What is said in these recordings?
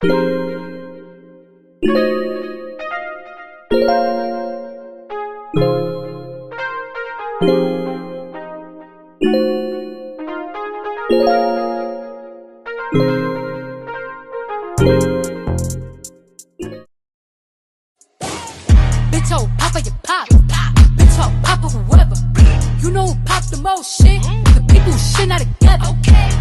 Bitch, oh, Papa, you pop. Bitch, oh, Papa, whoever. You know who pop the most shit? The people who shit not together.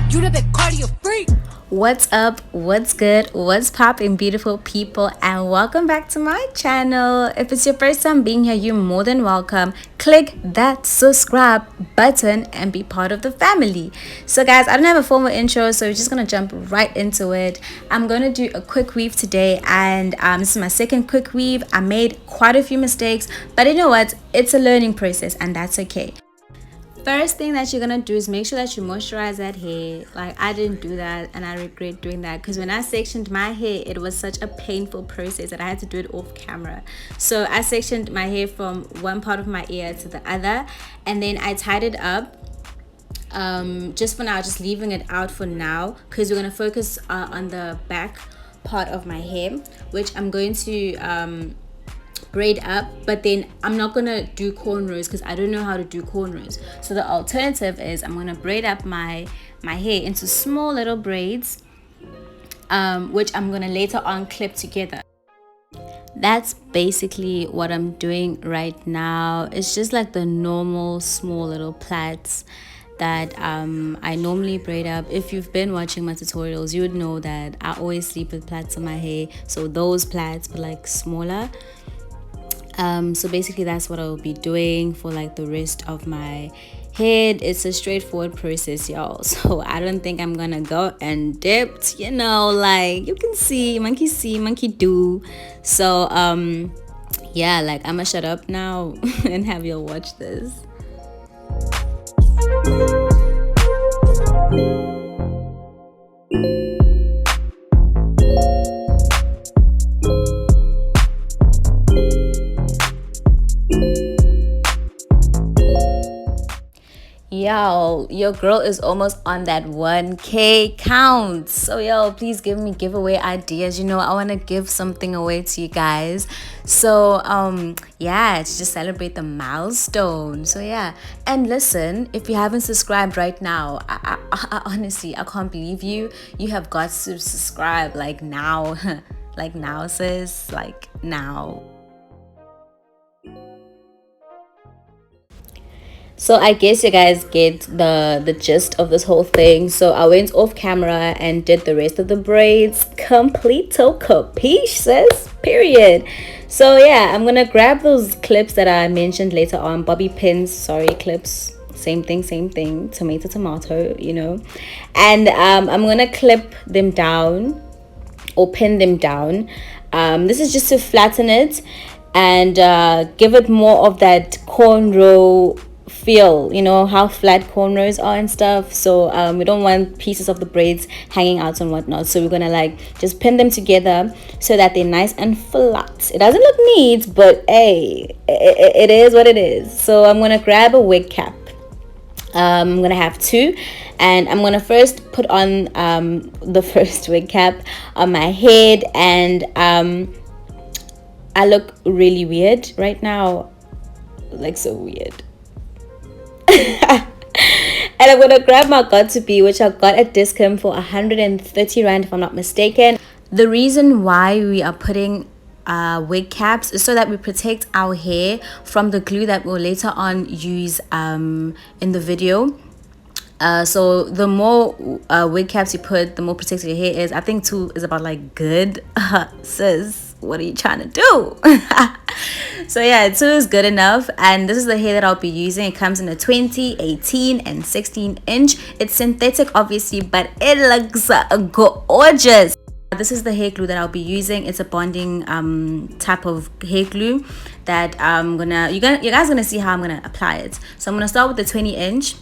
You the big cardio freak. What's up, what's good, what's poppin', beautiful people, and welcome back to my channel. If it's your first time being here, you're more than welcome. Click that subscribe button and be part of the family. So guys, I don't have a formal intro, so we're just gonna jump right into it. I'm gonna do a quick weave today, and this is my second quick weave. I made quite a few mistakes, but you know what, it's a learning process and that's okay. First thing that you're gonna do is make sure that you moisturize that hair. Like, I didn't do that and I regret doing that because when I sectioned my hair, it was such a painful process that I had to do it off camera. So I sectioned my hair from one part of my ear to the other, and then I tied it up. Just for now, just leaving it out for now because we're gonna focus on the back part of my hair, which I'm going to braid up, but then I'm not gonna do cornrows because I don't know how to do cornrows. So the alternative is I'm gonna braid up my hair into small little braids, which I'm gonna later on clip together. That's basically what I'm doing right now. It's just like the normal small little plaits that I normally braid up. If you've been watching my tutorials, you would know that I always sleep with plaits on my hair, so those plaits, but like smaller. So basically that's what I will be doing for like the rest of my head. It's a straightforward process, y'all, so I don't think I'm gonna go and dip, you know, like you can see monkey do. So yeah, like I'm gonna shut up now and have y'all watch this. Yo, your girl is almost on that 1K count. So yo, please give me giveaway ideas. You know, I want to give something away to you guys. So yeah, to just celebrate the milestone. So yeah, and listen, if you haven't subscribed right now, I honestly, I can't believe you have got to subscribe like now. Like now, sis, like now. So I guess you guys get the gist of this whole thing. So I went off camera and did the rest of the braids. Completo capiche, sis, period. So yeah, I'm gonna grab those clips that I mentioned later on, bobby pins, sorry, clips, same thing, tomato, you know. And I'm gonna clip them down or pin them down. This is just to flatten it and give it more of that cornrow feel, you know how flat cornrows are and stuff. So we don't want pieces of the braids hanging out and whatnot, so we're gonna like just pin them together so that they're nice and flat. It doesn't look neat, but hey, it is what it is. So I'm gonna grab a wig cap. I'm gonna have two, and I'm gonna first put on the first wig cap on my head, and I look really weird right now, like so weird. And I'm gonna grab my got2b, which I got at discount for 130 rand if I'm not mistaken. The reason why we are putting wig caps is so that we protect our hair from the glue that we'll later on use in the video. So the more wig caps you put, the more protected your hair is. I think 2 is about like good. Sis, what are you trying to do? So yeah, 2 is good enough. And this is the hair that I'll be using. It comes in a 20, 18 and 16 inch. It's synthetic obviously, but it looks gorgeous. This is the hair glue that I'll be using. It's a bonding type of hair glue that you guys gonna see how I'm gonna apply it. So I'm gonna start with the 20 inch.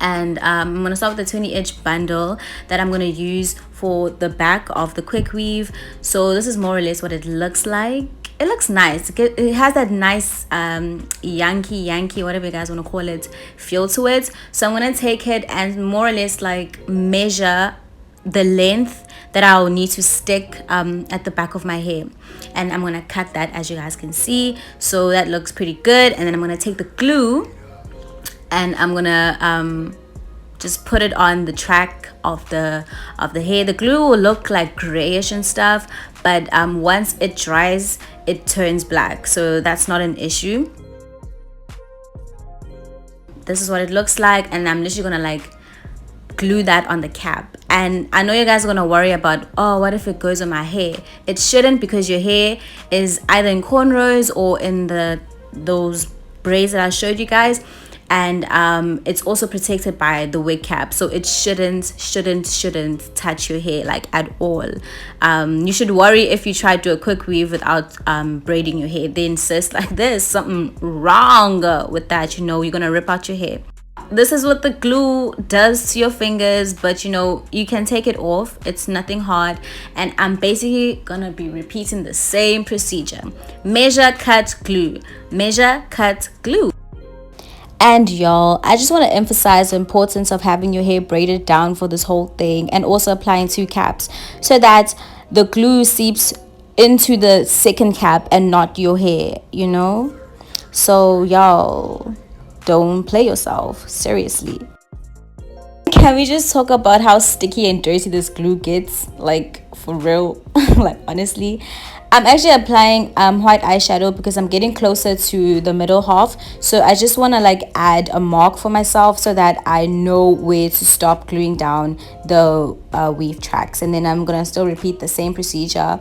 And I'm going to start with the 20 inch bundle that I'm going to use for the back of the quick weave. So this is more or less what it looks like. It looks nice. It has that nice Yankee, whatever you guys want to call it, feel to it. So I'm going to take it and more or less like measure the length that I'll need to stick at the back of my hair, and I'm gonna cut that, as you guys can see. So that looks pretty good. And then I'm gonna take the glue and I'm gonna just put it on the track of the hair. The glue will look like grayish and stuff, but once it dries it turns black, so that's not an issue. This is what it looks like, and I'm literally gonna like glue that on the cap. And I know you guys are gonna worry about, oh, what if it goes on my hair? It shouldn't, because your hair is either in cornrows or in those braids that I showed you guys. And it's also protected by the wig cap, so it shouldn't touch your hair like at all. You should worry if you try to do a quick weave without braiding your hair. They insist like there's something wrong with that, you know, you're gonna rip out your hair. This is what the glue does to your fingers, but you know, you can take it off. It's nothing hard. And I'm basically gonna be repeating the same procedure: measure, cut, glue, measure, cut, glue. And y'all, I just want to emphasize the importance of having your hair braided down for this whole thing, and also applying 2 caps so that the glue seeps into the second cap and not your hair, you know. So y'all, don't play yourself, seriously. Can we just talk about how sticky and dirty this glue gets? Like, for real. Like, honestly, I'm actually applying white eyeshadow because I'm getting closer to the middle half. So I just want to like add a mark for myself so that I know where to stop gluing down the weave tracks. And then I'm gonna still repeat the same procedure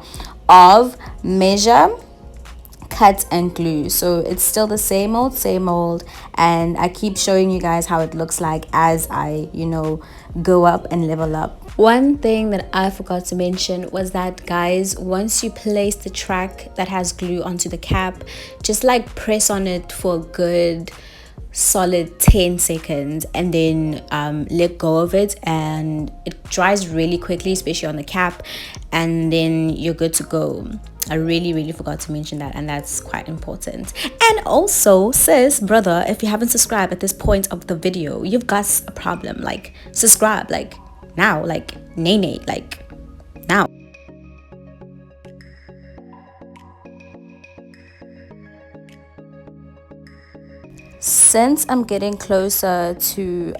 of measure, cut, and glue. So it's still the same old, and I keep showing you guys how it looks like as I, you know, go up and level up. One thing that I forgot to mention was that, guys, once you place the track that has glue onto the cap, just like press on it for a good solid 10 seconds and then let go of it, and it dries really quickly, especially on the cap, and then you're good to go. I really forgot to mention that, and that's quite important. And also, sis, brother, if you haven't subscribed at this point of the video, you've got a problem. Like, subscribe, like now, like nay, like now. Since I'm getting closer to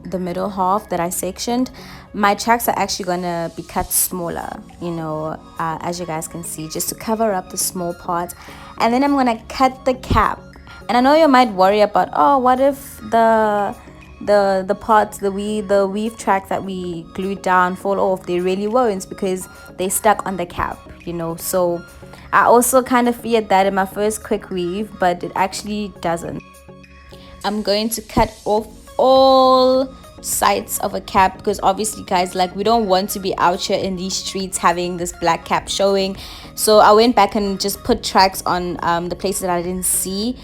the middle half that I sectioned, my tracks are actually gonna be cut smaller, you know, as you guys can see, just to cover up the small part. And then I'm gonna cut the cap. And I know you might worry about, oh, what if the parts, the weave tracks that we glued down fall off? They really won't, because they stuck on the cap, you know. So I also kind of feared that in my first quick weave, but it actually doesn't. I'm going to cut off all sides of a cap, because obviously, guys, like, we don't want to be out here in these streets having this black cap showing. So I went back and just put tracks on the places that I didn't see,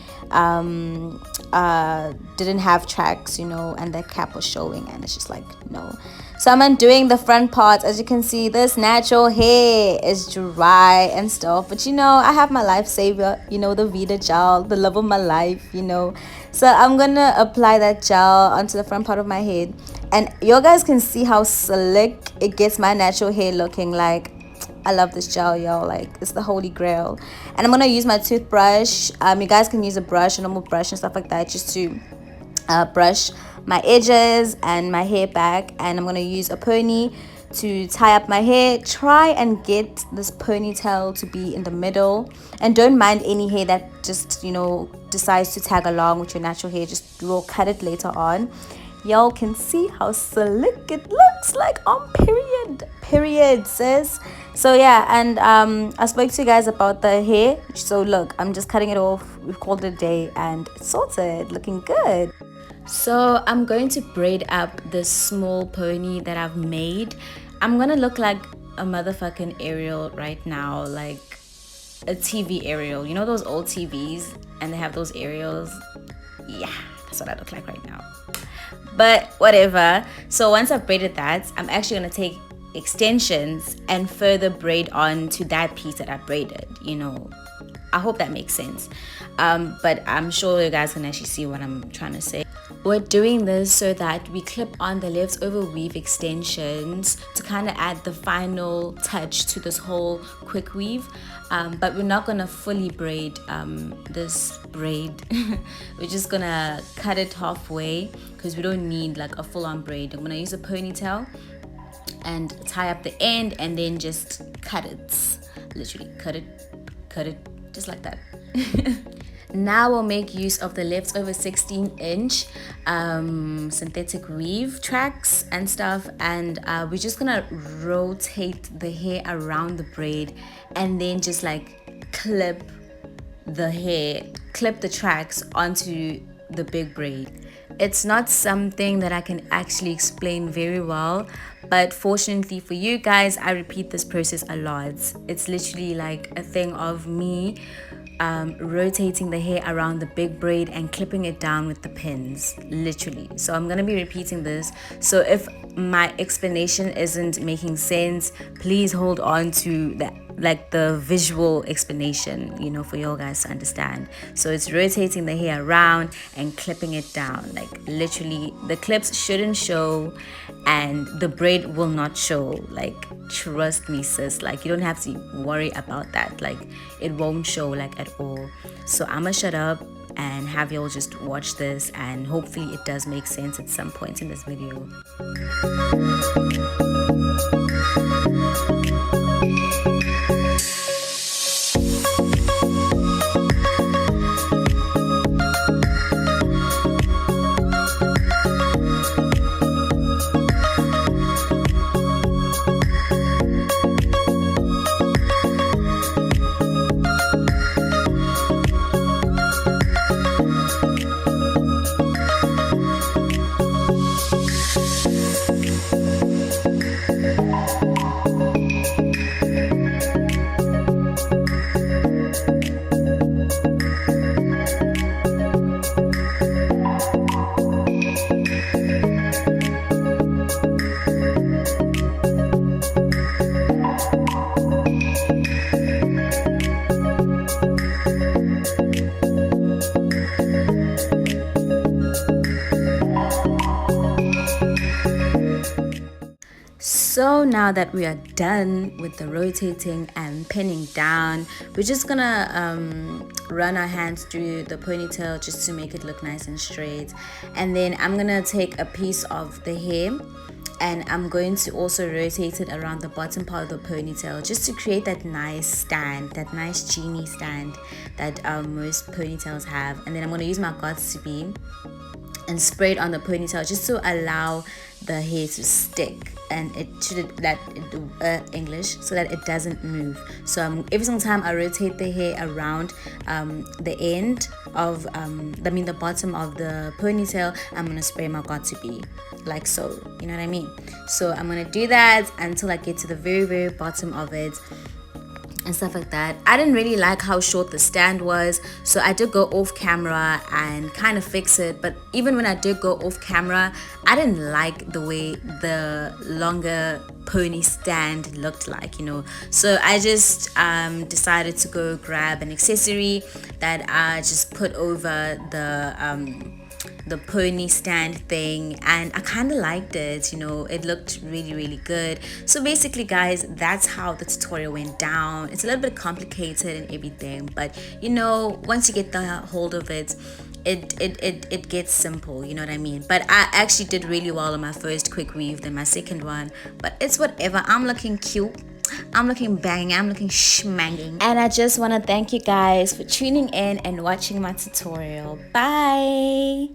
didn't have tracks, you know, and the cap was showing, and it's just like, no. So I'm undoing the front parts. As you can see, this natural hair is dry and stuff, but you know, I have my lifesaver, you know, the Vita gel, the love of my life, you know. So I'm gonna apply that gel onto the front part of my head, and you guys can see how slick it gets my natural hair looking. Like, I love this gel, y'all. Like, it's the holy grail. And I'm gonna use my toothbrush. You guys can use a brush, a normal brush and stuff like that, just to brush my edges and my hair back. And I'm gonna use a pony to tie up my hair. Try and get this ponytail to be in the middle, and don't mind any hair that just, you know, decides to tag along with your natural hair. Just we'll cut it later on. Y'all can see how slick it looks like on period, sis. So yeah, and I spoke to you guys about the hair. So look, I'm just cutting it off. We've called it a day, and it's sorted, looking good. So I'm going to braid up this small pony that I've made. I'm gonna look like a motherfucking Ariel right now, like a TV Ariel. You know those old TVs, and they have those Ariels? Yeah, that's what I look like right now. But whatever. So once I've braided that, I'm actually gonna take extensions and further braid on to that piece that I braided, you know, I hope that makes sense. But I'm sure you guys can actually see what I'm trying to say. We're doing this so that we clip on the leftover weave extensions to kind of add the final touch to this whole quick weave. But we're not gonna fully braid this braid. We're just gonna cut it halfway because we don't need like a full-on braid. I'm gonna use a ponytail and tie up the end and then just cut it. Literally cut it just like that. Now we'll make use of the leftover 16-inch synthetic weave tracks and stuff, and we're just gonna rotate the hair around the braid and then just like clip the tracks onto the big braid. It's not something that I can actually explain very well, but fortunately for you guys, I repeat this process a lot. It's literally like a thing of me rotating the hair around the big braid and clipping it down with the pins, literally. So I'm gonna be repeating this. So if my explanation isn't making sense, please hold on to that, like the visual explanation, you know, for you guys to understand. So it's rotating the hair around and clipping it down. Like literally the clips shouldn't show and the braid will not show. Like trust me sis, like you don't have to worry about that. Like it won't show like at all. So I'ma shut up and have y'all just watch this, and hopefully it does make sense at some point in this video. So now that we are done with the rotating and pinning down, we're just gonna run our hands through the ponytail just to make it look nice and straight. And then I'm gonna take a piece of the hair and I'm going to also rotate it around the bottom part of the ponytail just to create that nice stand, that nice genie stand that most ponytails have. And then I'm gonna use my Got2 B and spray it on the ponytail just to allow the hair to stick, and it should English, so that it doesn't move. So every single time I rotate the hair around the end of the bottom of the ponytail, I'm gonna spray my Got2 B like so, you know what I mean? So I'm gonna do that until I get to the very, very bottom of it and stuff like that. I didn't really like how short the stand was, so I did go off camera and kind of fix it. But even when I did go off camera, I didn't like the way the longer pony stand looked like, you know. So I just decided to go grab an accessory that I just put over the pony stand thing, and I kind of liked it, you know. It looked really, really good. So basically guys, that's how the tutorial went down. It's a little bit complicated and everything, but you know, once you get the hold of it, it gets simple, you know what I mean? But I actually did really well on my first quick weave than my second one, but it's whatever. I'm looking cute, I'm looking banging, I'm looking schmanging. And I just want to thank you guys for tuning in and watching my tutorial. Bye.